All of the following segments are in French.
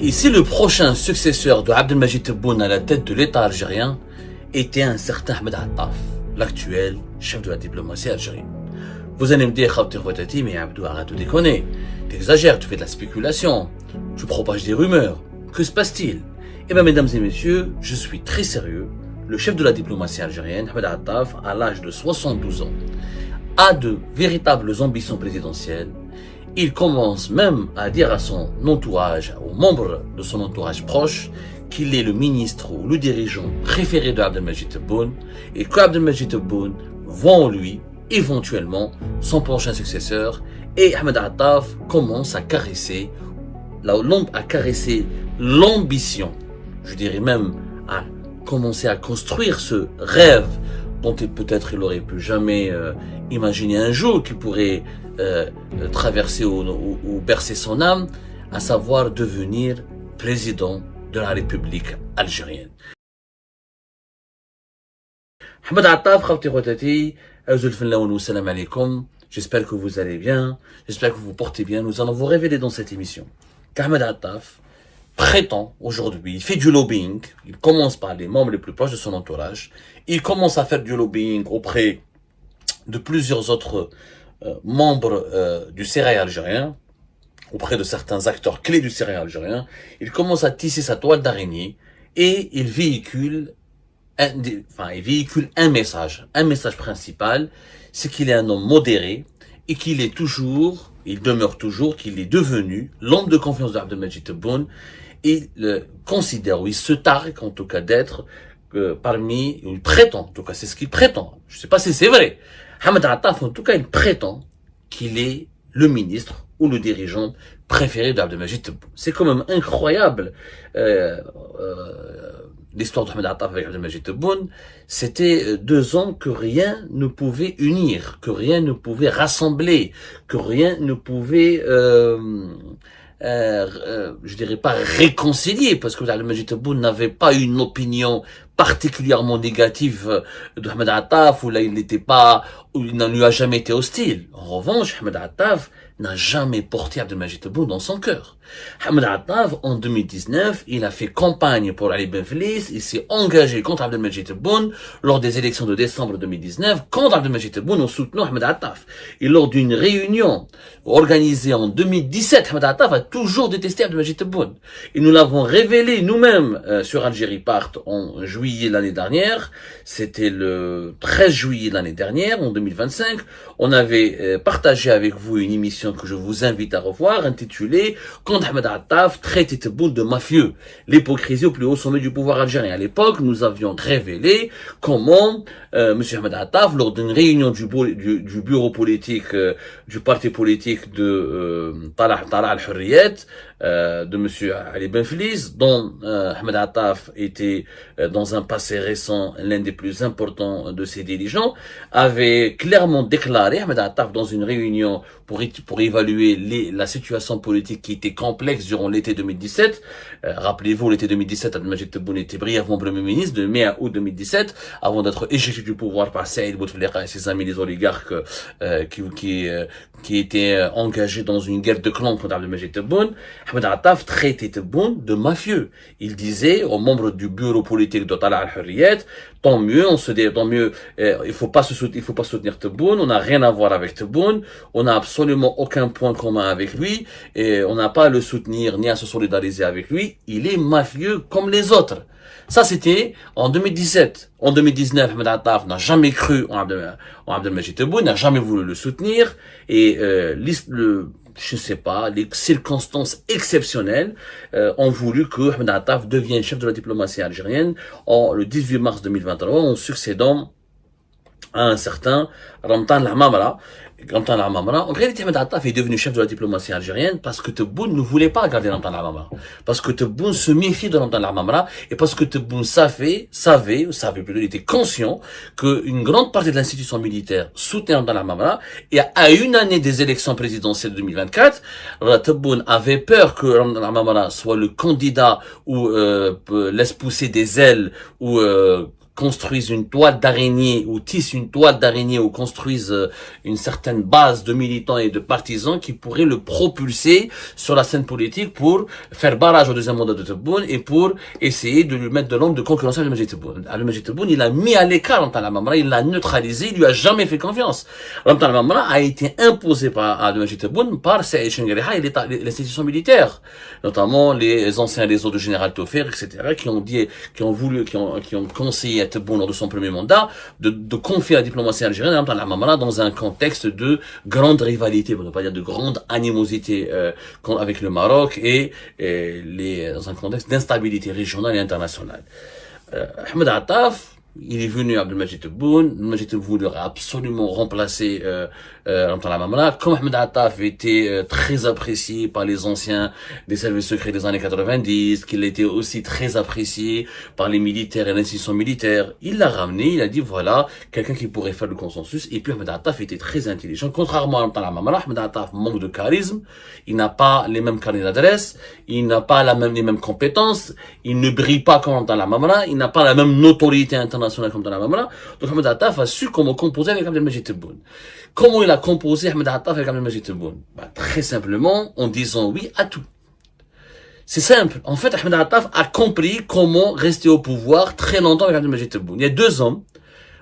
Et si le prochain successeur de Abdelmajid Tebboune à la tête de l'État algérien était un certain Ahmed Attaf, l'actuel chef de la diplomatie algérienne? Vous allez me dire, Khabti, mais Abdou, arrête de déconner. T'exagères, tu fais de la spéculation, tu propages des rumeurs. Que se passe-t-il? Eh bien, mesdames et messieurs, je suis très sérieux. Le chef de la diplomatie algérienne, Ahmed Attaf, à l'âge de 72 ans, a de véritables ambitions présidentielles. Il commence même à dire à son entourage, aux membres de son entourage proche, qu'il est le ministre ou le dirigeant préféré de Abdelmajid Tebboune et qu'Abdelmajid Tebboune voit en lui, éventuellement, son prochain successeur. Et Ahmed Attaf commence à caresser l'ambition, je dirais même à commencer à construire ce rêve dont peut-être il aurait pu jamais imaginer un jour qu'il pourrait traverser ou bercer son âme, à savoir devenir président de la République algérienne. Ahmed Attaf, salam alaikum. J'espère que vous allez bien, j'espère que vous vous portez bien. Nous allons vous révéler dans cette émission qu'Ahmed Attaf prétend aujourd'hui, il fait du lobbying, il commence par les membres les plus proches de son entourage, il commence à faire du lobbying auprès de plusieurs autres membres du sérail algérien, auprès de certains acteurs clés du sérail algérien. Il commence à tisser sa toile d'araignée et il véhicule un message principal, c'est qu'il est un homme modéré et qu'il demeure toujours, qu'il est devenu l'homme de confiance d'Abdelmajid Tebboune. Il considère, ou il se targue en tout cas d'être il prétend, en tout cas c'est ce qu'il prétend, je ne sais pas si c'est vrai, Ahmed Attaf en tout cas il prétend qu'il est le ministre ou le dirigeant préféré d'Abdelmajid Tebboune. C'est quand même incroyable. L'histoire d'Ahmed Attaf avec Abdelmajid Tebboune, c'était 2 ans que rien ne pouvait unir, que rien ne pouvait rassembler, que rien ne pouvait je dirais pas réconcilier, parce que Abdelmajid Tebboune n'avait pas une opinion particulièrement négative d'Ahmed Attaf, ou là il n'en lui a jamais été hostile. En revanche, Ahmed Attaf n'a jamais porté Abdelmajid Tebboune dans son cœur. Ahmed Attaf, en 2019, il a fait campagne pour Ali Benflis, il s'est engagé contre Abdelmajid Tebboune lors des élections de décembre 2019, contre Abdelmajid Tebboune en soutenant Ahmed Attaf. Et lors d'une réunion organisée en 2017, Ahmed Attaf a toujours détesté Abdelmajid Tebboune. Et nous l'avons révélé nous-mêmes sur Algérie Part en juillet l'année dernière. C'était le 13 juillet l'année dernière, en 2025. On avait partagé avec vous une émission que je vous invite à revoir, intitulée « Quand Ahmed Attaf traite Tebboune de mafieux, l'hypocrisie au plus haut sommet du pouvoir algérien ». À l'époque, nous avions révélé comment M. Ahmed Attaf, lors d'une réunion du bureau politique, du parti politique de Tala al-Hurriyet, de M. Ali Benflis, dont Ahmed Attaf était dans un passé récent l'un des plus importants de ses dirigeants, avait clairement déclaré, Ahmed Attaf, dans une réunion pour évaluer la situation politique qui était complexe durant l'été 2017. Rappelez-vous, l'été 2017, Abdelmajid Tebboune était brièvement Premier ministre de mai à août 2017, avant d'être éjecté du pouvoir par Saïd Bouteflika et ses amis les oligarques qui étaient engagés dans une guerre de clans contre Abdelmajid Tebboune. Ahmed Attaf traitait Tebboune de mafieux. Il disait aux membres du bureau politique de Tala al-Hurriyet, tant mieux, il faut pas soutenir Tebboune, on n'a rien à voir avec Tebboune, on n'a absolument aucun point commun avec lui, et on n'a pas à le soutenir ni à se solidariser avec lui, il est mafieux comme les autres. Ça, c'était en 2017. En 2019, Ahmed Attaf n'a jamais cru en Abdelmajid Tebboune, n'a jamais voulu le soutenir, et je sais pas, les circonstances exceptionnelles ont voulu que Ahmed Attaf devienne chef de la diplomatie algérienne le 18 mars 2023 en succédant à un certain Ramtan Lamamra. En réalité, Ahmed Attaf est devenu chef de la diplomatie algérienne parce que Tebboune ne voulait pas garder Ramtan Lamamra. Parce que Tebboune se méfiait de Ramtan Lamamra et parce que Tebboune savait plutôt, il était conscient qu'une grande partie de l'institution militaire soutenait Ramtan Lamamra et à une année des élections présidentielles de 2024, Tebboune avait peur que Ramtan Lamamra soit le candidat ou laisse pousser des ailes ou construisent une toile d'araignée ou tissent une toile d'araignée ou construisent une certaine base de militants et de partisans qui pourraient le propulser sur la scène politique pour faire barrage au deuxième mandat de Tebboune et pour essayer de lui mettre de l'ombre de concurrence à Abdelmajid Tebboune. Abdelmajid Tebboune, il a mis à l'écart Lamta Lamamra, il l'a neutralisé, il lui a jamais fait confiance. Lamta Lamamra a été imposé par Abdelmajid Tebboune par Saïd Chengueriha et l'institution militaire, notamment les anciens réseaux de général Taufer, etc., qui ont conseillé à Tebboune lors de son premier mandat de confier la diplomatie algérienne à Lamta Lamamra dans un contexte de grande rivalité, pour ne pas dire de grande animosité avec le Maroc et dans un contexte d'instabilité régionale et internationale. Ahmed Attaf, il est venu à Abdelmajid Tebboune. Abdelmajid Tebboune voulait absolument remplacer Lamta Lamamra. Comme Ahmed Attaf était très apprécié par les anciens des services secrets des années 90, qu'il était aussi très apprécié par les militaires et l'institution militaire, il l'a ramené, il a dit voilà, quelqu'un qui pourrait faire le consensus. Et puis Ahmed Attaf était très intelligent. Contrairement à Lamta Lamamra, Ahmed Attaf manque de charisme, il n'a pas les mêmes carnets d'adresse, il n'a pas les mêmes compétences, il ne brille pas comme Lamta Lamamra, il n'a pas la même notoriété internationale comme dans la Mamra. Donc Ahmed Attaf a su comment composer avec Abdelmajid Tebboune. Comment il a composé Ahmed Attaf avec Abdelmajid Tebboune? Très simplement en disant oui à tout. C'est simple. En fait, Ahmed Attaf a compris comment rester au pouvoir très longtemps avec Abdelmajid Tebboune. Il y a 2 hommes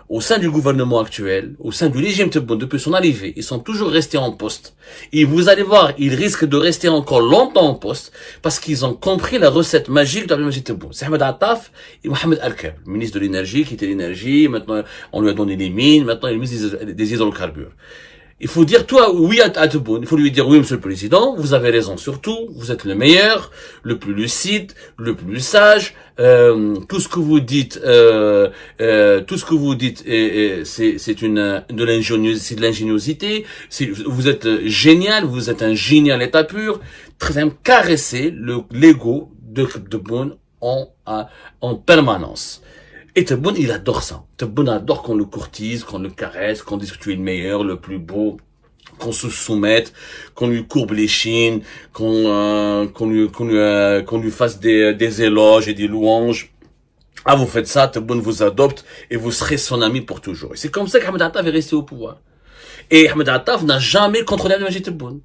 au sein du gouvernement actuel, au sein du régime Tebboune, depuis son arrivée, ils sont toujours restés en poste. Et vous allez voir, ils risquent de rester encore longtemps en poste parce qu'ils ont compris la recette magique d'Abdelmajid Tebboune. C'est Ahmed Attaf et Mohamed Al-Kab, ministre de l'énergie, qui était l'énergie, maintenant on lui a donné les mines, maintenant il est ministre des hydrocarbures. Il faut dire toi oui à Tebboune. Il faut lui dire oui, monsieur le président, vous avez raison surtout, vous êtes le meilleur, le plus lucide, le plus sage. Tout ce que vous dites, c'est de l'ingéniosité. Vous êtes génial, vous êtes un génie à l'état pur. Très bien, caresser l'ego de Tebboune en permanence. Et Tebboune, il adore ça. Tebboune adore qu'on le courtise, qu'on le caresse, qu'on dise que tu es le meilleur, le plus beau, qu'on se soumette, qu'on lui courbe les chines, qu'on lui fasse des éloges et des louanges. Ah, vous faites ça, Tebboune vous adopte et vous serez son ami pour toujours. Et c'est comme ça qu'Ahmed Attaf est resté au pouvoir. Et Ahmed Attaf n'a jamais contrôlé Abdelmajid Tebboune.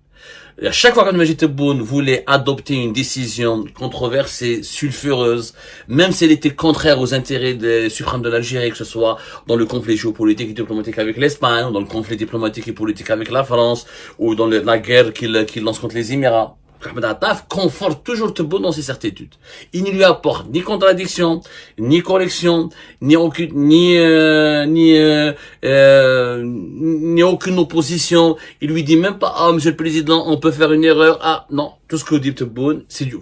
Et à chaque fois qu'Abdelmajid Tebboune voulait adopter une décision controversée, sulfureuse, même si elle était contraire aux intérêts suprêmes de l'Algérie, que ce soit dans le conflit géopolitique et diplomatique avec l'Espagne, ou dans le conflit diplomatique et politique avec la France, ou dans la guerre qu'il lance contre les Émirats, Ahmed Attaf conforte toujours Tebboune dans ses certitudes. Il ne lui apporte ni contradiction, ni correction, ni aucune opposition. Il lui dit même pas, ah, monsieur le président, on peut faire une erreur. Ah, non. Tout ce que dit Tebboune, c'est le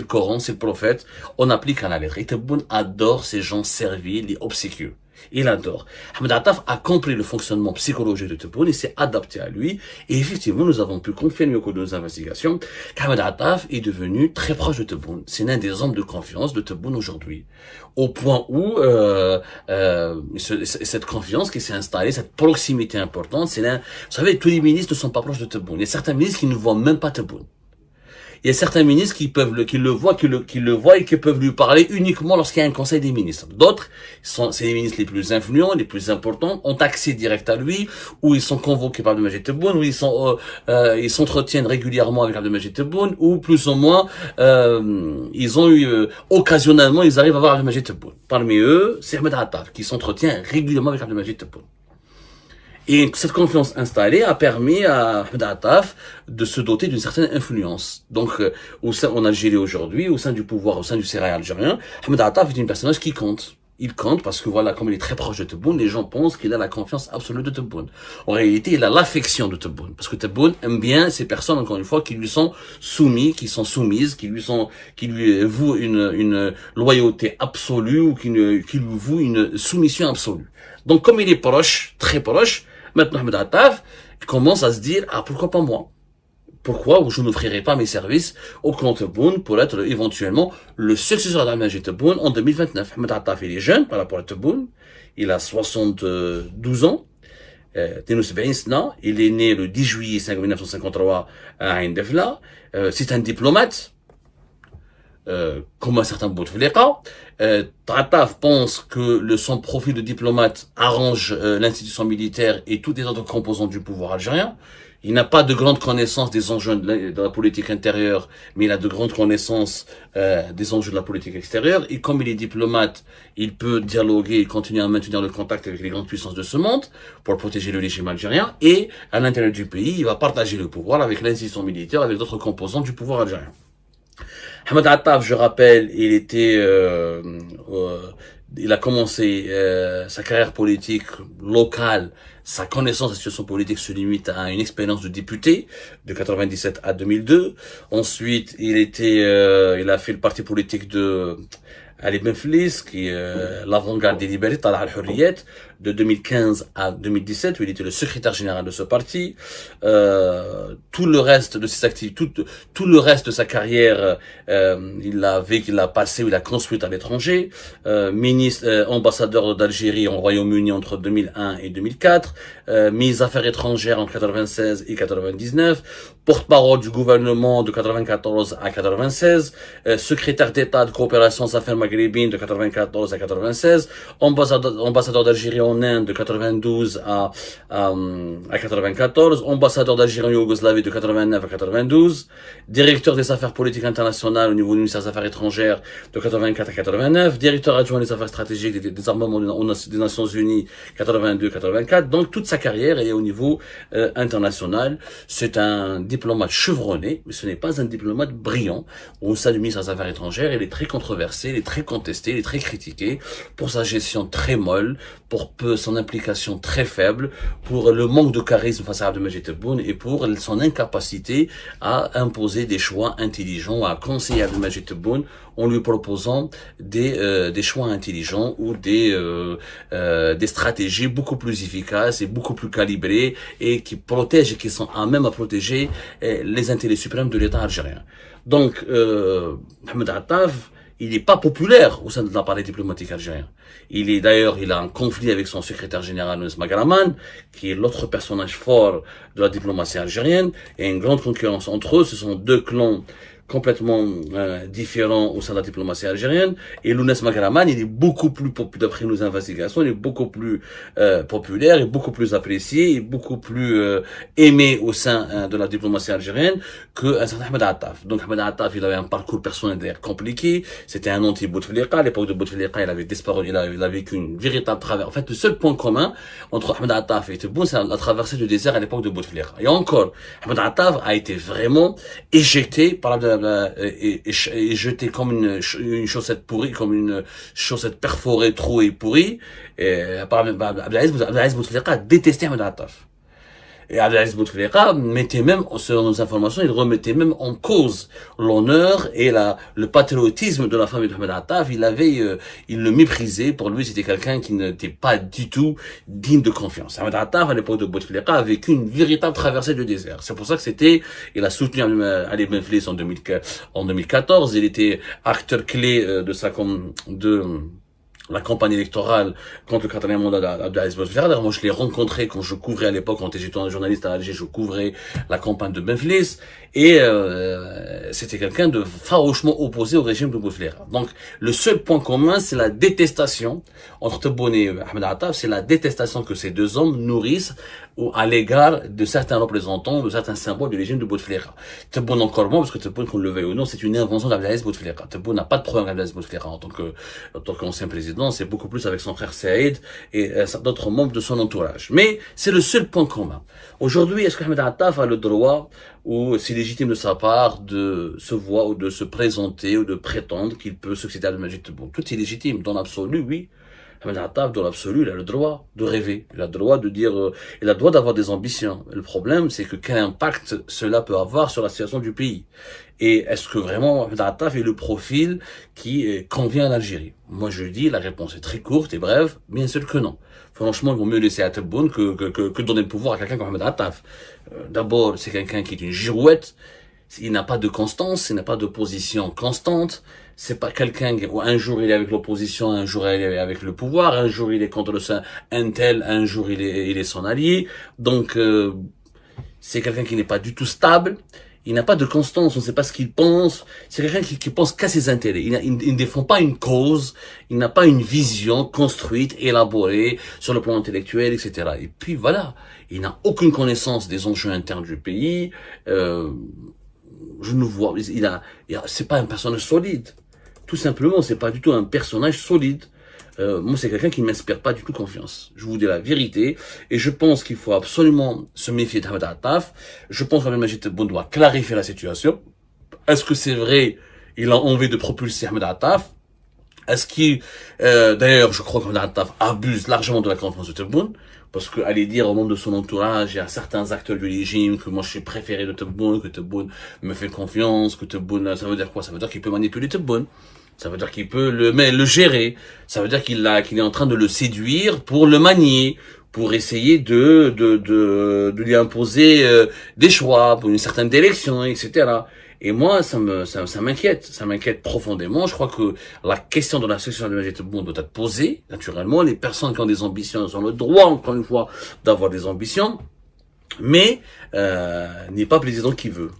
Coran, c'est le prophète. On applique à la lettre. Et Tebboune adore ces gens serviles et obséquieux. Il adore. Ahmed Attaf a compris le fonctionnement psychologique de Tebboune et s'est adapté à lui. Et effectivement, nous avons pu confirmer au cours de nos investigations qu'Ahmed Attaf est devenu très proche de Tebboune. C'est l'un des hommes de confiance de Tebboune aujourd'hui. Au point où cette confiance qui s'est installée, cette proximité importante, vous savez, tous les ministres ne sont pas proches de Tebboune. Il y a certains ministres qui ne voient même pas Tebboune. Il y a certains ministres qui le voient et qui peuvent lui parler uniquement lorsqu'il y a un conseil des ministres. D'autres, c'est les ministres les plus influents, les plus importants, ont accès direct à lui, ou ils sont convoqués par Abdelmajid Tebboune, ou ils s'entretiennent régulièrement avec Abdelmajid Tebboune, ou plus ou moins, occasionnellement, ils arrivent à voir Abdelmajid Tebboune. Parmi eux, c'est Ahmed Attaf, qui s'entretient régulièrement avec Abdelmajid Tebboune. Et cette confiance installée a permis à Ahmed Attaf de se doter d'une certaine influence. Donc, en Algérie aujourd'hui, au sein du pouvoir, au sein du sérail algérien, Ahmed Attaf est un personnage qui compte. Il compte parce que voilà, comme il est très proche de Tebboune, les gens pensent qu'il a la confiance absolue de Tebboune. En réalité, il a l'affection de Tebboune. Parce que Tebboune aime bien ces personnes, encore une fois, qui lui sont soumises, qui lui vouent une loyauté absolue ou qui lui vouent une soumission absolue. Donc, comme il est proche, très proche, maintenant, Ahmed Attaf commence à se dire, ah, pourquoi pas moi? Pourquoi je n'offrirai pas mes services au clan Tebboune pour être éventuellement le successeur d'Abdelmajid Tebboune en 2029? Ahmed Attaf, il est jeune par rapport à Tebboune. Il a 72 ans. Il est né le 10 juillet 1953 à Ain Defla. C'est un diplomate. comme un certain Bouteflika. Attaf pense que son profil de diplomate arrange l'institution militaire et toutes les autres composantes du pouvoir algérien. Il n'a pas de grande connaissance des enjeux de la politique intérieure, mais il a de grandes connaissances des enjeux de la politique extérieure. Et comme il est diplomate, il peut dialoguer et continuer à maintenir le contact avec les grandes puissances de ce monde pour protéger le régime algérien. Et à l'intérieur du pays, il va partager le pouvoir avec l'institution militaire, avec d'autres composantes du pouvoir algérien. Ahmed Attaf, je rappelle, il a commencé sa carrière politique locale. Sa connaissance de la situation politique se limite à une expérience de député de 97 à 2002. Ensuite, il a fait le parti politique de Ali Benflis, qui est l'avant-garde des libertés, Talah al-Hurriyet, de 2015 à 2017, où il était le secrétaire général de ce parti. Tout le reste de ses activités, tout le reste de sa carrière, il l'a passé, ou il l'a construite à l'étranger. Ambassadeur d'Algérie au Royaume-Uni entre 2001 et 2004. Ministre des Affaires étrangères en 96 et 99. Porte-parole du gouvernement de 94 à 96. Secrétaire d'État de coopération des affaires maghrébines de 94 à 96. Ambassadeur d'Algérie en Inde de 92 à 94, ambassadeur d'Algérie en Yougoslavie de 89 à 92, directeur des affaires politiques internationales au niveau du ministère des Affaires étrangères de 84 à 89, directeur adjoint des affaires stratégiques des armements des Nations Unies 82-84. Donc toute sa carrière est au niveau international. C'est un diplomate chevronné, mais ce n'est pas un diplomate brillant. Au sein du ministère des Affaires étrangères, il est très controversé, il est très contesté, il est très critiqué pour sa gestion très molle, pour son implication très faible, pour le manque de charisme face à Abdelmajid Tebboune et pour son incapacité à imposer des choix intelligents, à conseiller Abdelmajid Tebboune en lui proposant des choix intelligents ou des stratégies beaucoup plus efficaces et beaucoup plus calibrées et qui protègent et qui sont à même à protéger les intérêts suprêmes de l'État algérien. Donc, Ahmed Attaf, il n'est pas populaire au sein de l'appareil diplomatique algérien. Il a un conflit avec son secrétaire général, Younes Magraman, qui est l'autre personnage fort de la diplomatie algérienne, et une grande concurrence entre eux. Ce sont deux clans complètement différents au sein de la diplomatie algérienne. Et Younes Magraman, il est beaucoup plus populaire, d'après nos investigations, il est beaucoup plus populaire, et beaucoup plus apprécié, et beaucoup plus aimé au sein de la diplomatie algérienne qu'un certain Ahmed Attaf. Donc Ahmed Attaf, il avait un parcours personnel d'ailleurs compliqué. C'était un anti-Bouteflika. À l'époque de Bouteflika, il avait disparu, il a vécu une véritable traversée. En fait, le seul point commun entre Ahmed Attaf et Tebboune, c'est la traversée du désert à l'époque de Bouteflika. Et encore, Ahmed Attaf a été vraiment éjecté par et jeté comme une chaussette pourrie, comme une chaussette perforée, trouée, pourrie. Par Abdelaziz Bouteflika détestait Ahmed Attaf. Et Abdelaziz Bouteflika mettait même, selon nos informations, il remettait même en cause l'honneur et le patriotisme de la famille d'Ahmed Attaf. Il le méprisait. Pour lui, c'était quelqu'un qui n'était pas du tout digne de confiance. Ahmed Attaf, à l'époque de Bouteflika, a vécu une véritable traversée du désert. C'est pour ça que il a soutenu Ali Benflis en 2014. Il était acteur clé de la campagne électorale contre le 4e mandat d'Abdelaziz Bouteflika. D'ailleurs, moi, je l'ai rencontré quand je couvrais à l'époque, quand j'étais un journaliste à Alger, je couvrais la campagne de Benflis. Et c'était quelqu'un de farouchement opposé au régime de Bouteflika. Donc, le seul point commun, c'est la détestation entre Tebboune et Ahmed Attaf, c'est la détestation que ces deux hommes nourrissent à l'égard de certains représentants, de certains symboles du régime de Bouteflika. Tebboune encore moins, parce que Tebboune, qu'on le veuille ou non, c'est une invention d'Abdelaziz Bouteflika. Tebboune n'a pas de problème avec Abdelaziz Bouteflika en tant qu'ancien président, c'est beaucoup plus avec son frère Saïd et d'autres membres de son entourage. Mais c'est le seul point commun. Aujourd'hui, est-ce qu'Ahmed Attaf a le droit, ou c'est légitime de sa part, de se voir ou de se présenter ou de prétendre qu'il peut succéder à Abdelmajid Tebboune? Tout est légitime. Dans l'absolu, oui. Ahmed Attaf, dans l'absolu, il a le droit de rêver. Il a le droit de dire, il a le droit d'avoir des ambitions. Le problème, c'est que quel impact cela peut avoir sur la situation du pays. Et est-ce que vraiment Ahmed Attaf est le profil qui convient à l'Algérie? Moi, je dis, la réponse est très courte et brève. Bien sûr que non. Franchement, il vaut mieux laisser à Tebboune que donner le pouvoir à quelqu'un comme Ahmed Attaf. D'abord, c'est quelqu'un qui est une girouette. Il n'a pas de constance, il n'a pas de position constante. C'est pas quelqu'un où un jour il est avec l'opposition, un jour il est avec le pouvoir, un jour il est contre un tel, un jour il est son allié. Donc c'est quelqu'un qui n'est pas du tout stable. Il n'a pas de constance, on ne sait pas ce qu'il pense. C'est quelqu'un qui pense qu'à ses intérêts. Il ne défend pas une cause, il n'a pas une vision construite, élaborée sur le plan intellectuel, etc. Et puis voilà, il n'a aucune connaissance des enjeux internes du pays. Je ne vois, c'est pas un personnage solide. Tout simplement, c'est pas du tout un personnage solide. Moi, c'est quelqu'un qui ne m'inspire pas du tout confiance. Je vous dis la vérité. Et je pense qu'il faut absolument se méfier d'Ahmed Attaf. Je pense qu'Abdelmajid Tebboune doit clarifier la situation. Est-ce que c'est vrai, il a envie de propulser Ahmed Attaf? Est-ce qu'il, d'ailleurs, je crois qu'Ahmed Attaf abuse largement de la confiance de Tebboune, parce qu'aller dire au monde de son entourage et à certains acteurs du régime que moi je suis préféré de Tebboune, que Tebboune me fait confiance, que Tebboune, ça veut dire quoi? Ça veut dire qu'il peut manipuler Tebboune. Ça veut dire qu'il peut le gérer. Ça veut dire qu'il est en train de le séduire pour le manier, pour essayer de lui imposer des choix, pour une certaine direction, etc. Et moi, ça m'inquiète profondément. Je crois que la question de la succession de Majid Tebboune doit être posée, naturellement. Les personnes qui ont des ambitions ont le droit, encore une fois, d'avoir des ambitions, mais n'est pas président qui veut.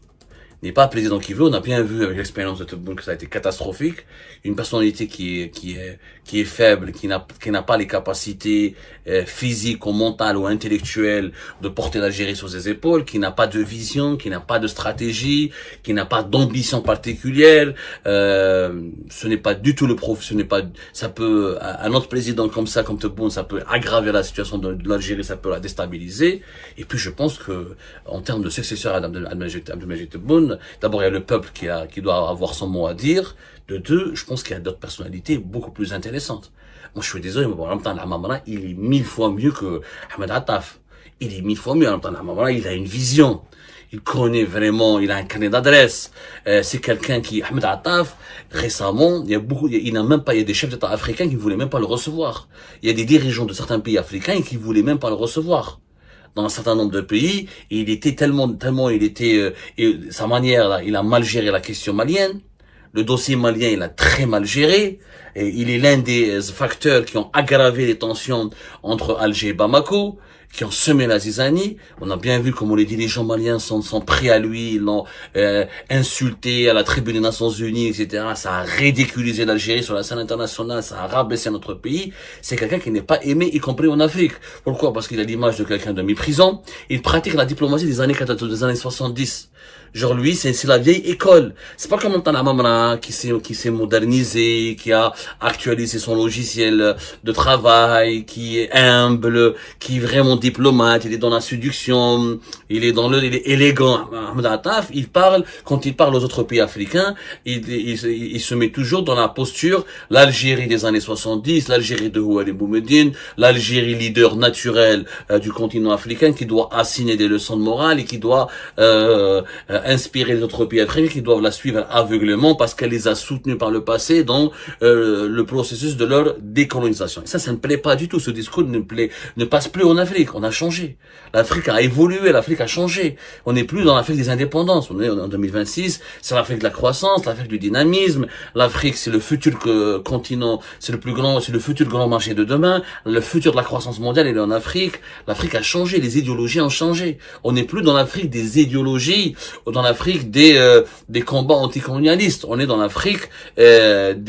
N'est pas président qui veut. On a bien vu avec l'expérience de Tebboune que ça a été catastrophique. Une personnalité qui est faible, qui n'a pas les capacités physiques ou mentales ou intellectuelles de porter l'Algérie sur ses épaules, qui n'a pas de vision, qui n'a pas de stratégie, qui n'a pas d'ambition particulière. Ce n'est pas du tout ça peut, un autre président comme ça, comme Tebboune, ça peut aggraver la situation de l'Algérie, ça peut la déstabiliser. Et puis je pense que, en termes de successeur à Abdelmajid Tebboune, d'abord, il y a le peuple qui doit avoir son mot à dire. De deux, je pense qu'il y a d'autres personnalités beaucoup plus intéressantes. Moi, je suis désolé, mais bon, en même temps, Hamamara, il est 1000 fois mieux que Ahmed Attaf. Il est 1000 fois mieux. En même temps, Hamamara, il a une vision. Il connaît vraiment, il a un carnet d'adresse. C'est quelqu'un Ahmed Attaf, récemment, il y a des chefs d'État africains qui ne voulaient même pas le recevoir. Il y a des dirigeants de certains pays africains qui ne voulaient même pas le recevoir. Dans un certain nombre de pays, il était sa manière là, il a mal géré la question malienne. Le dossier malien, il a très mal géré. Et il est l'un des facteurs qui ont aggravé les tensions entre Alger et Bamako, qui ont semé la zizanie. On a bien vu comment les dirigeants maliens sont pris à lui, ils l'ont insulté à la tribune des Nations Unies, etc. Ça a ridiculisé l'Algérie sur la scène internationale, ça a rabaissé notre pays. C'est quelqu'un qui n'est pas aimé, y compris en Afrique. Pourquoi? Parce qu'il a l'image de quelqu'un de méprisant. Il pratique la diplomatie des années 70. Genre lui, c'est la vieille école. C'est pas comme Montana Mamra qui s'est modernisé, qui a actualisé son logiciel de travail, qui est humble, qui est vraiment diplomate, il est dans la séduction, il est élégant. Ahmed Attaf, quand il parle aux autres pays africains, il se met toujours dans la posture, l'Algérie des années 70, l'Algérie de Ouad Boumediene, l'Algérie leader naturel du continent africain qui doit assigner des leçons de morale et qui doit inspirer les autres pays africains qui doivent la suivre aveuglément parce qu'elle les a soutenus par le passé dans le processus de leur décolonisation. Et ça ne plaît pas du tout. Ce discours ne passe plus en Afrique. On a changé. L'Afrique a évolué, l'Afrique a changé. On n'est plus dans l'Afrique des indépendances. On est en 2026. C'est l'Afrique de la croissance, l'Afrique du dynamisme. L'Afrique, c'est le futur continent, c'est le futur grand marché de demain. Le futur de la croissance mondiale, il est en Afrique. L'Afrique a changé. Les idéologies ont changé. On n'est plus dans l'Afrique des idéologies, dans l'Afrique des combats anticolonialistes. On est dans l'Afrique de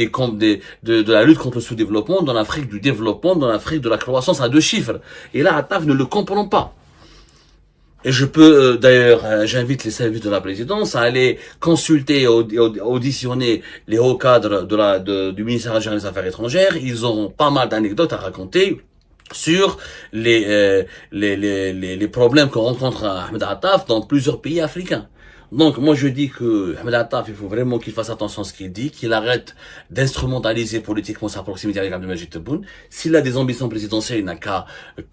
la lutte contre le sous-développement, dans l'Afrique du développement, dans l'Afrique de la croissance à 2 chiffres. Et là, Attaf ne le comprend pas. Et je peux, d'ailleurs, j'invite les services de la présidence à aller consulter, auditionner les hauts cadres du ministère algérien des Affaires étrangères. Ils ont pas mal d'anecdotes à raconter sur les problèmes qu'on rencontre à Ahmed Attaf dans plusieurs pays africains. Donc, moi, je dis que Ahmed Attaf, il faut vraiment qu'il fasse attention à ce qu'il dit, qu'il arrête d'instrumentaliser politiquement sa proximité avec Abdelmajid Tebboune. S'il a des ambitions présidentielles, il n'a qu'à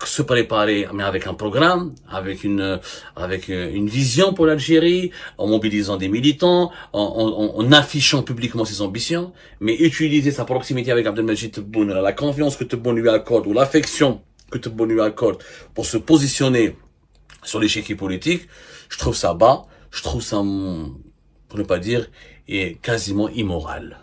se préparer, mais avec un programme, avec une vision pour l'Algérie, en mobilisant des militants, en affichant publiquement ses ambitions, mais utiliser sa proximité avec Abdelmajid Tebboune, la confiance que Tebboune lui accorde, ou l'affection que Tebboune lui accorde pour se positionner sur l'échiquier politique, je trouve ça bas. Je trouve ça, pour ne pas dire, quasiment immoral.